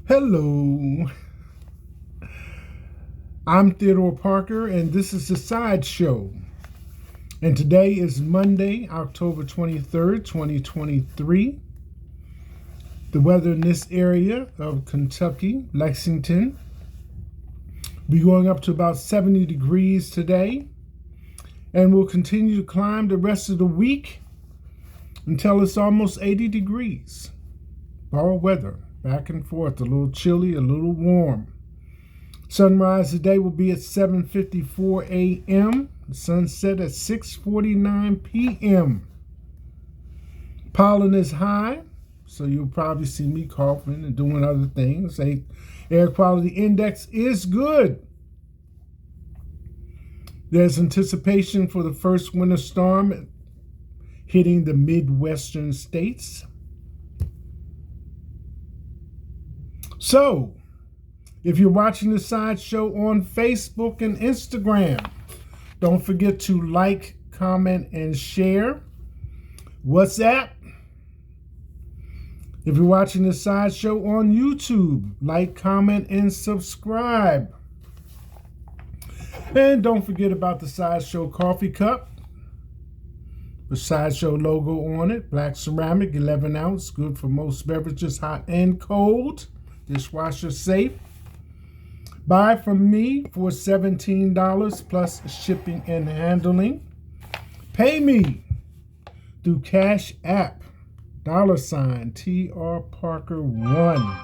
Hello, I'm Theodore Parker, and this is the Sideshow. And today is Monday, October 23rd, 2023. The weather in this area of Kentucky, Lexington, will be going up to about 70 degrees today, and will continue to climb the rest of the week until it's almost 80 degrees. All weather, back and forth, a little chilly, a little warm. Sunrise today will be at 7:54 a.m. Sunset at 6:49 p.m. Pollen is high, so you'll probably see me coughing and doing other things. Air quality index is good. There's anticipation for the first winter storm hitting the Midwestern states. So, if you're watching the Sideshow on Facebook and Instagram, don't forget to like, comment, and share. WhatsApp. If you're watching the Sideshow on YouTube, like, comment, and subscribe. And don't forget about the Sideshow coffee cup. The Sideshow logo on it, black ceramic, 11 ounce, good for most beverages, hot and cold. Dishwasher safe. Buy from me for $17 plus shipping and handling. Pay me through Cash App, $TR Parker 1.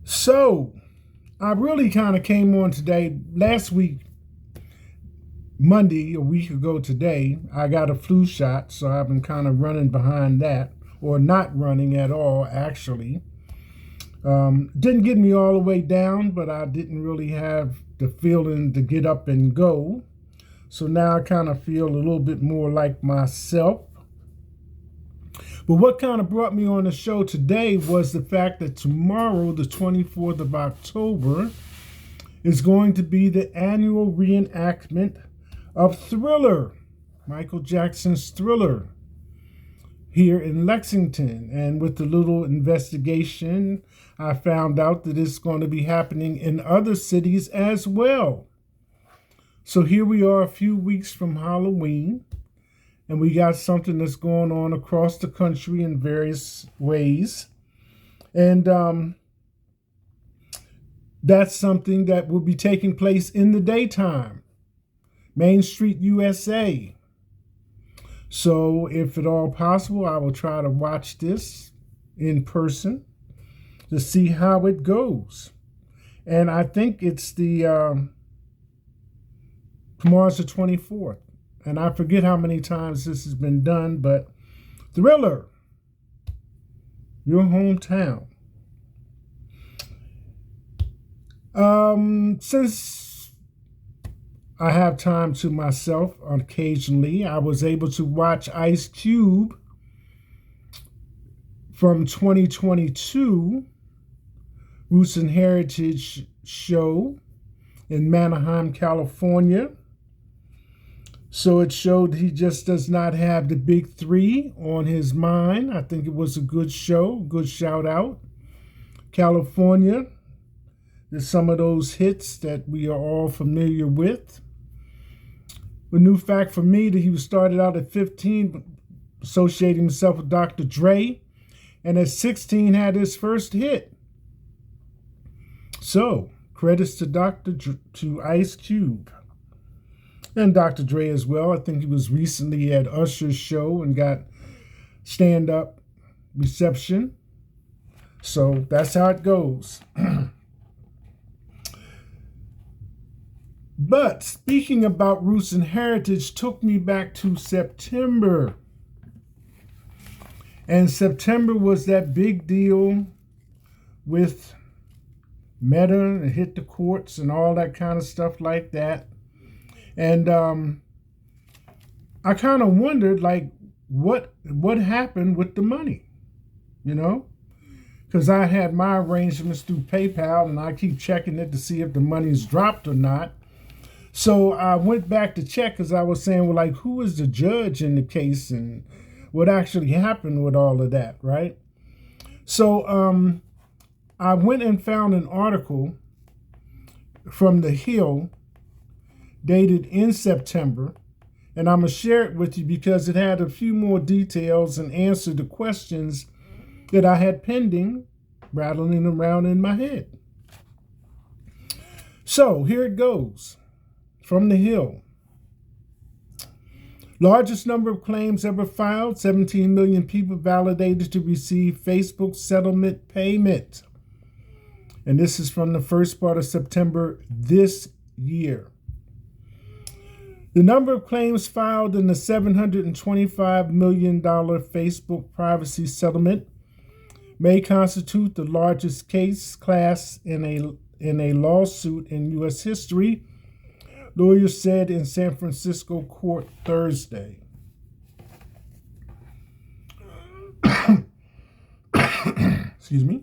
So, I really kind of came on today. Last week, Monday, a week ago today, I got a flu shot, so I've been kind of running behind that, or not running at all, actually. Didn't get me all the way down, but I didn't really have the feeling to get up and go. So now I kind of feel a little bit more like myself. But what kind of brought me on the show today was the fact that tomorrow, the 24th of October, is going to be the annual reenactment of Thriller, Michael Jackson's Thriller, here in Lexington. And with the little investigation, I found out that it's going to be happening in other cities as well. So here we are a few weeks from Halloween, and we got something that's going on across the country in various ways. And that's something that will be taking place in the daytime. Main Street, USA. So if at all possible, I will try to watch this in person to see how it goes. And I think it's tomorrow's the 24th. And I forget how many times this has been done, but Thriller, your hometown. Since I have time to myself occasionally, I was able to watch Ice Cube from 2022 Roots and Heritage show in Manheim, California. So it showed he just does not have the big three on his mind. I think it was a good show, good shout out. California, there's some of those hits that we are all familiar with. A new fact for me that he was started out at 15, associating himself with Dr. Dre, and at 16 had his first hit. So, credits to Ice Cube. And Dr. Dre as well. I think he was recently at Usher's show and got stand-up reception. So that's how it goes. But speaking about Roots and Heritage took me back to September. And September was that big deal with Meta and hit the courts and all that kind of stuff like that. And I kind of wondered, like, what happened with the money, you know? Because I had my arrangements through PayPal, and I keep checking it to see if the money's dropped or not. So I went back to check because I was saying, well, like, who is the judge in the case and what actually happened with all of that, right? So I went and found an article from The Hill dated in September, and I'm going to share it with you because it had a few more details and answered the questions that I had pending, rattling around in my head. So here it goes from The Hill. Largest number of claims ever filed, 17 million people validated to receive Facebook settlement payment. And this is from the first part of September this year. The number of claims filed in the $725 million Facebook privacy settlement may constitute the largest case class in a lawsuit in U.S. history, lawyers said in San Francisco court Thursday. Excuse me.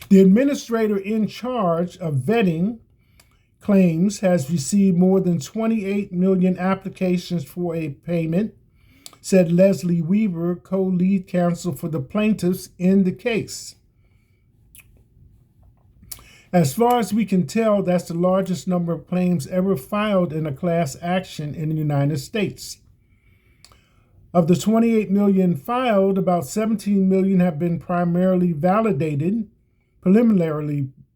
The administrator in charge of vetting claims has received more than 28 million applications for a payment, said Leslie Weaver, co-lead counsel for the plaintiffs in the case. As far as we can tell, that's the largest number of claims ever filed in a class action in the United States. Of the 28 million filed, about 17 million have been preliminarily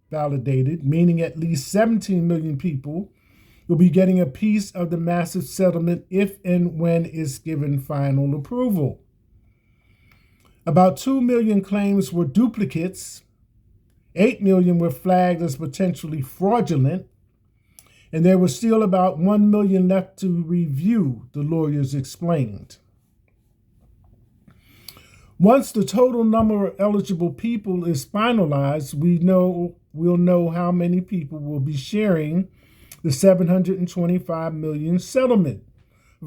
validated, meaning at least 17 million people will be getting a piece of the massive settlement if and when it's given final approval. About 2 million claims were duplicates, 8 million were flagged as potentially fraudulent, and there was still about 1 million left to review, the lawyers explained. Once the total number of eligible people is finalized, we'll know how many people will be sharing the 725 million settlement.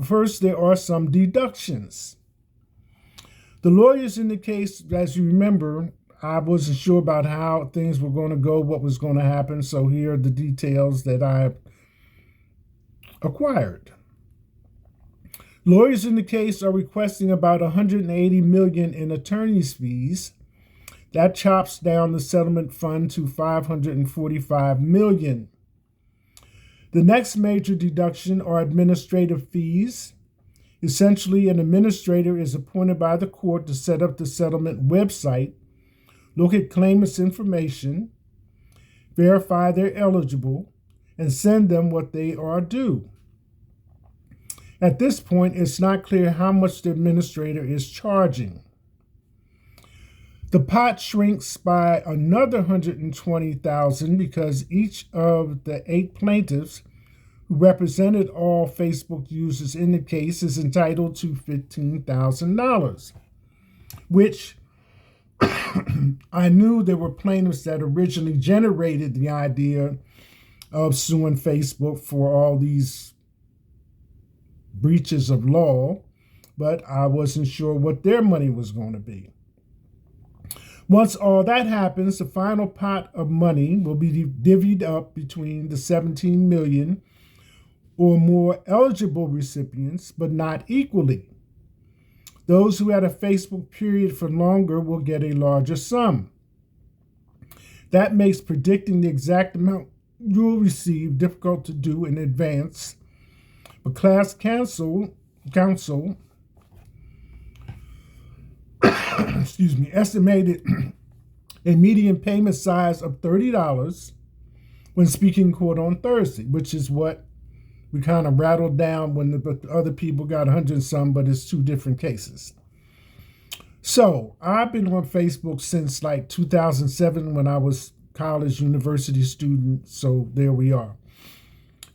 First, there are some deductions. The lawyers in the case, as you remember, I wasn't sure about how things were going to go, what was going to happen, so here are the details that I acquired. Lawyers in the case are requesting about 180 million in attorney's fees. That chops down the settlement fund to 545 million. The next major deduction are administrative fees. Essentially, an administrator is appointed by the court to set up the settlement website, look at claimants' information, verify they're eligible, and send them what they are due. At this point, it's not clear how much the administrator is charging. The pot shrinks by another 120,000 because each of the 8 plaintiffs who represented all Facebook users in the case is entitled to $15,000, which I knew there were plaintiffs that originally generated the idea of suing Facebook for all these breaches of law, but I wasn't sure what their money was going to be. Once all that happens, the final pot of money will be divvied up between the 17 million or more eligible recipients, but not equally. Those who had a Facebook period for longer will get a larger sum. That makes predicting the exact amount you'll receive difficult to do in advance. But class counsel estimated a median payment size of $30 when speaking court on Thursday, which is what we kind of rattled down when the other people got 100 and some, but it's 2 different cases. So I've been on Facebook since like 2007 when I was college, university student. So there we are.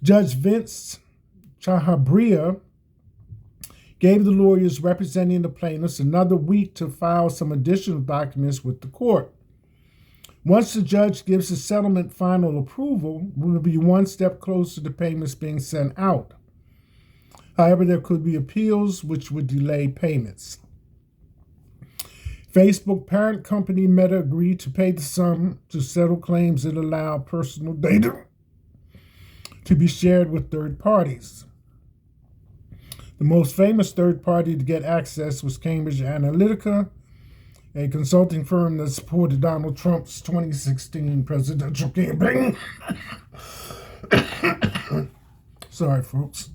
Judge Vince Chahabria gave the lawyers representing the plaintiffs another week to file some additional documents with the court. Once the judge gives the settlement final approval, we will be one step closer to payments being sent out. However, there could be appeals which would delay payments. Facebook parent company Meta agreed to pay the sum to settle claims that allow personal data to be shared with third parties. The most famous third party to get access was Cambridge Analytica, a consulting firm that supported Donald Trump's 2016 presidential campaign. Sorry, folks.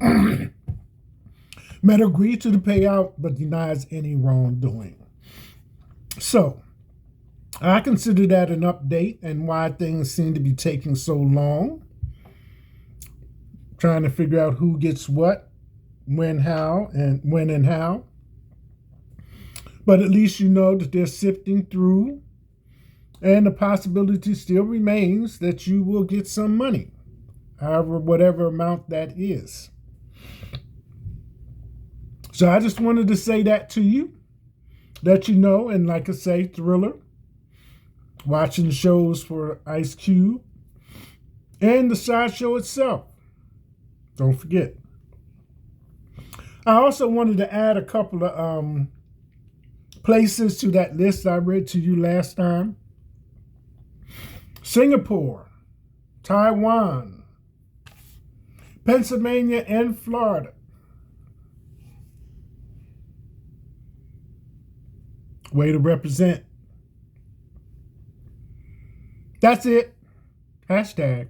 Meta agreed to the payout but denies any wrongdoing. So, I consider that an update and why things seem to be taking so long. Trying to figure out who gets what, when and how. But at least you know that they're sifting through, and the possibility still remains that you will get some money, however, whatever amount that is. So I just wanted to say that to you, that you know, and like I say, Thriller, watching shows for Ice Cube, and the sideshow itself. Don't forget. I also wanted to add a couple of places to that list I read to you last time. Singapore, Taiwan, Pennsylvania, and Florida. Way to represent. That's it. Hashtag.